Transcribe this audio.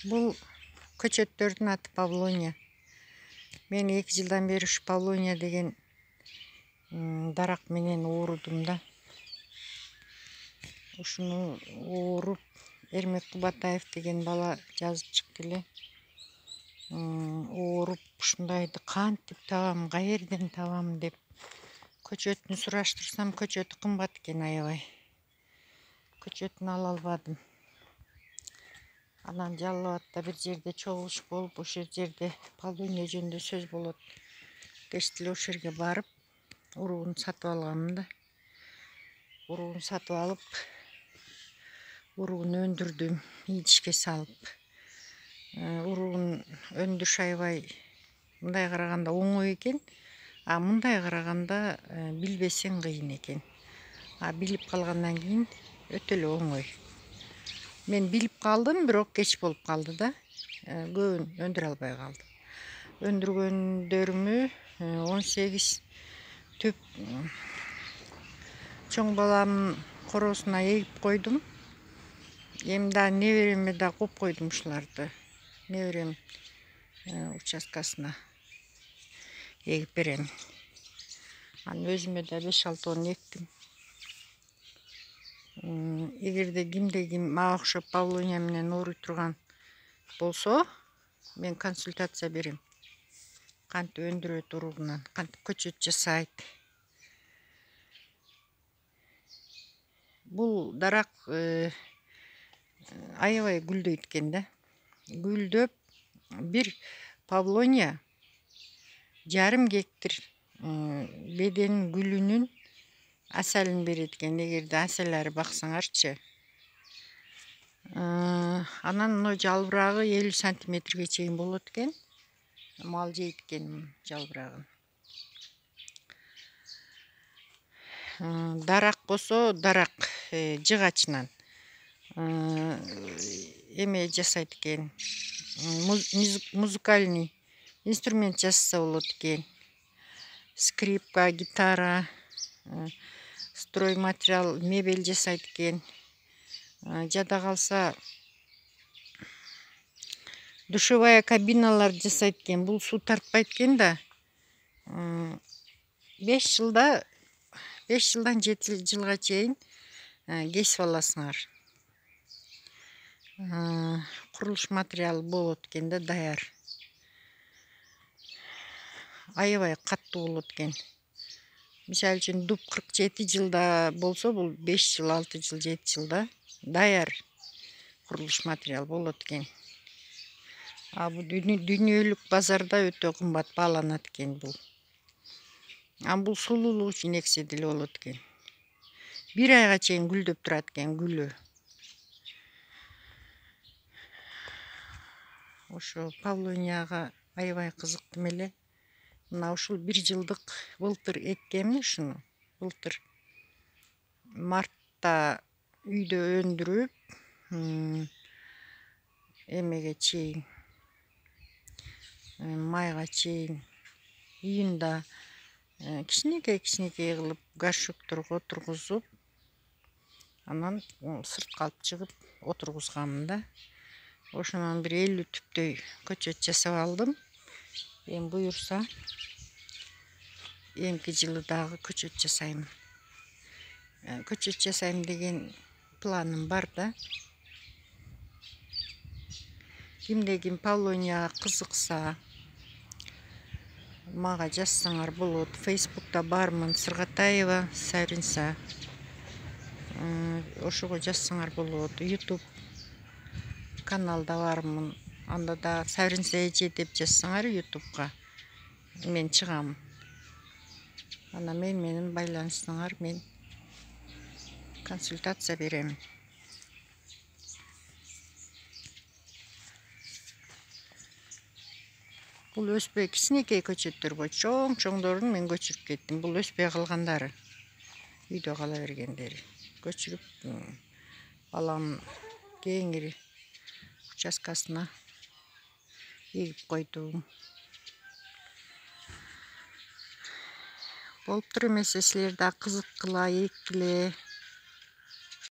Бұл көчөттөрдүн аты Павлония. Мен 2 жылдан бeri ушу Павлония деген дарак менен уурудум да. Ушуну ууруп Эрмек Кубатаев деген бала жазып чыкты эле. Ууруп ушундайды кантип табам, каерден табам деп көчөтүн сураштырсам, көчөтү кымбат экен аябай. Көчөтүн ала албадым. Анан Жалал Абадта бир жерде чогулуш болуп, ошол жерде Павлония жөнүндө сөз болот дешти эле. Ошол жерге барып, уругун сатып алганмын да. Уругун сатып алып, уругун өндүрдүм, идишке салып. Уругун өндүрүш аябай мындай караганда оңой экен, а мындай караганда билбесең кыйын экен. Билип калгандан кийин өтө эле оңой. Мен билип калдым, бирок кеч болуп калды да. Көбүн өндүрө албай калдым. Өндүргөндөрүмү 18 түп чоң баламдын коросуна эгип койдум. Эми да небереме да коюп койдум ушуларды. Неберем участкасына эгип берем. Анан өзүмө да 5-6 эктим. Эгерде ким мага окшоп Павлония менен ооруй турган болсо, мен консультация берем. Кантип өндүрөт уругунан, кантип көчөт жасайт. Бул дарак аябай гүлдөйт экен да. Гүлдөп, бир Павлония 1,5 гектар беденин гүлүнүн асалын берет экен. Эгерде асалары баксаңарчы. Анан мына жалбырагы 50 сантиметрге чейин болот экен. Мал жейт экен жалбырагын. Дарак болсо, дарак жыгачынан эме жасайт экен. Музыкальный инструмент жасаса болот экен. Скрипка, гитара, стройматериал, мебель жасайт экен. Жада калса душевая кабиналар жасайт экен. Бул суу тартпайт экен да. 5 жылдан 7 жылга чейин кесип аласыңар. Курулуш материалы болот экен да, даяр. Аябай каттуу болот экен. Мисалы үчүн дуб 47 жылда болсо, бул 5 жыл, 6 жыл, 7 жылда даяр курулуш материал болот экен. Бул дүйнөлүк базарда өтө кымбат бааланат экен бул. Бул сулуулук үчүн эксе деле болот экен. 1 айга чейин гүлдөп турат экен, гүлү. Ошо Павлонияга аябай кызыктым эле. Мына ушул 1 жылдык былтыр эккенмин ушуну. Былтыр мартта үйдө өндүрүп, эмеге чейин, майга чейин, июнда кичинекей кылып горшокторго отургузуп, анан сыртка алып чыгып отургузганмын да. Ошонон бир 50 түптөй көчөт жасап алдым. Эми буюрса, эмки жылы дагы көчөт жасайм. Көчөт жасайм деген планым бар да. Кимде ким Павлонияга кызыкса, мага жазсаңар болот. Фейсбукта бармын, Сыргатаева Савринса. Ошого жазсаңар болот. YouTube каналда бармын. Анда да Савринса эже деп жазсаңар YouTube'га мен чыгам. Ана мен менен байланышсаңар, мен консультация берем. Бул өспөй кичинекей көчөттөр, чоңдорун мен көчүрүп кеттим. Бул өспөй калгандары, үйдө кала бергендери. Көчүрүп балам кеңири участкасына эгип койдум. Болуптур эмесе, силер да кызыккыла, эккиле.